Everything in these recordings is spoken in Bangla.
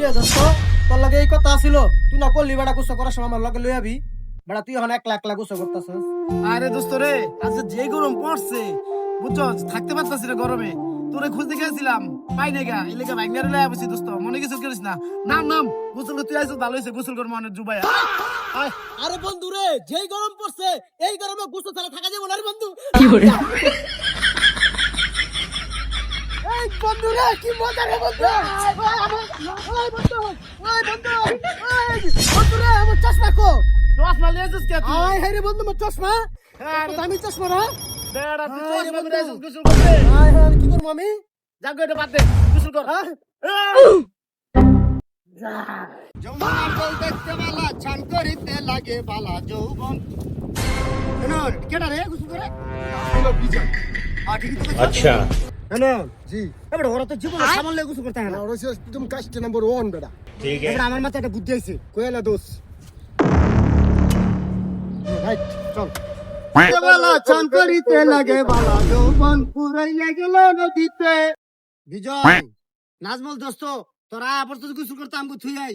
রে দোস্ত, তোর লগে এই কথা আছিল, তুই না করলি বেড়া গুছো করার সময় আমার লগে লই আবি বেড়া, তুই এখন একলা একলা গুছো করতেছস। আরে দোস্ত রে, আজকে যে গরম পড়ছে বুঝছস, থাকতে পারতাছি রে গরমে। তোরে খুঁজতে গেছিলাম, পাই না গা, এলাকা বাইক নিয়ে লয়ে আসছি দোস্ত, মনে কিছু করিস না। নাম নাম গোসল তুই আইছিস, ভালো হইছে, গোসল কর মনে জুবাই। আরে বন্ধু রে, যেই গরম পড়ছে এই গরমে গুছো ছাড়া থাকা যাবে না রে বন্ধু। এই বন্ধু রে, কি মজা রে বন্ধু। ওই বন্ধু, ওই বন্ধু, ওই বন্ধু রে, আমার চশমা কো। চশমা লিয়ে আসিস কে তুই? আয় রে বন্ধু, আমার চশমা। আমি চশমা না বেড়া তুই আরে চশমা বন্ধু। পরে আইছিস গোসল করতে? আয় কি করবো আমি? যাগো এটা বাদ দে, গোসল কর। যৌবন বল দেখতে বালা, ছান করিতে লাগে বালা যৌবন। কেন কেডা রে গুছু করে? হলো বিজন। ঠিক আছে। अच्छा হ্যালো জি। এবারে ওরা তো জীবনে সামান লাগে গুছু করতে হয় না। ওরা হচ্ছে একদম কাস্ট নাম্বার 1 বেটা। ठीक है এবারে আমার মাথায় একটা বুদ্ধি আইছে। কইলা দোস। রাইট চল। বালা ছান করিতে লাগে বালা যৌবন, পুরাইয়া গেল নদীতে। বিজয় নাজমুল দোস্ত, তোরা আবার তো গুছু করতে আমগো থুই আই।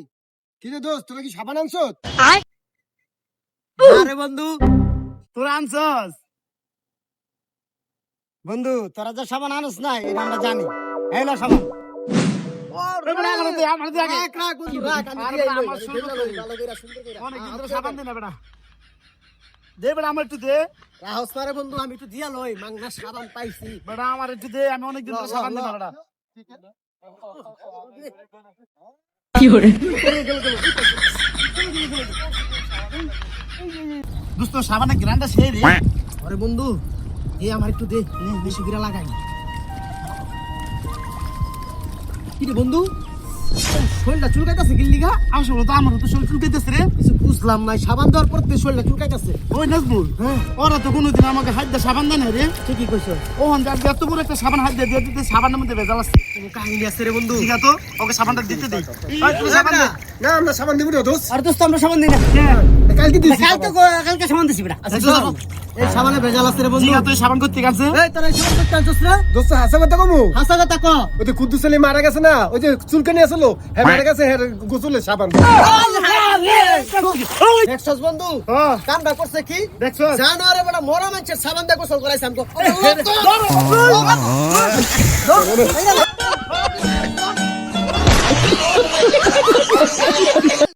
কি রে দোস্ত, তোরা কি সাবান আনছস? আরে বন্ধু, তোরা আনছস? বন্ধু তোরা যে সাবান আনস না এটা আমরা জানি। এই না সাবান। আমার দে আগে। রাখ রাখ বন্ধু রাখ, আমি আরে দিয়ে বেটা, লই। আমার শুরু ভালো করি। করে সুন্দর করে। অনেক দিন ধরে সাবান দে না বেটা। দে বেটা আমার একটু দে। রাহস পারে বন্ধু, আমি একটু দিয়া লই, মাংনা সাবান পাইছি। বেটা আমার একটু দে, আমি অনেক দিন ধরে সাবান দে না বেটা। দোস্ত সাবানের গ্রানটা সেই রে। আরে বন্ধু এই আমার একটু দে, বেশি করে লাগাই। কি রে বন্ধু, শরীরটা চুলকাইতেছে কি লিগা? আসলে তো আমার তো শরীর চুলকাইতেছে রে। কিছু বুঝলাম না, সাবান দেওয়ার পর তো শরীরটা চুলকাইতেছে। ওই নাজমুল, হ্যাঁ ওরা তো কোনোদিন আমাকে হাত দিয়ে সাবান দেয় না রে। ঠিকই কইছো। ওহন যার এত বড় একটা সাবান হাত দিয়ে দিয়ে দিতে, সাবানের মধ্যে ভেজাল আছে। কোনো কাহিনী আছে রে বন্ধু। ঠিক আছে তো, ওকে সাবানটা দিতে দে। ওই তুই সাবান দে। না আমরা সাবান দিব না দোস্ত। আর দোস্ত আমরা সাবান দিই না। কালকে দিছি। কালকে সাবান দিছি বেটা। আচ্ছা চল, এই সাবানে ভেজাল আছে রে বন্ধু। ঠিক আছে, তুই সাবান করতে গেছে। এই তোরা এই সাবান করতে আনছস রে? দোস্ত হাসা কথা কমু হাসা কথা ক। ওই যে কুদ্দুস আলী মারা গেছে না, ওই যে চুলকানি আসলো হ্যাঁ মারা গেছে, হ্যাঁ গোসলে সাবান। দেখছস বন্ধু, হ্যাঁ কামটা করছে কি? দেখছো জানোয়ারে বেটা মরা মানুষের সাবান দিয়ে গোসল করাইছে আমগো।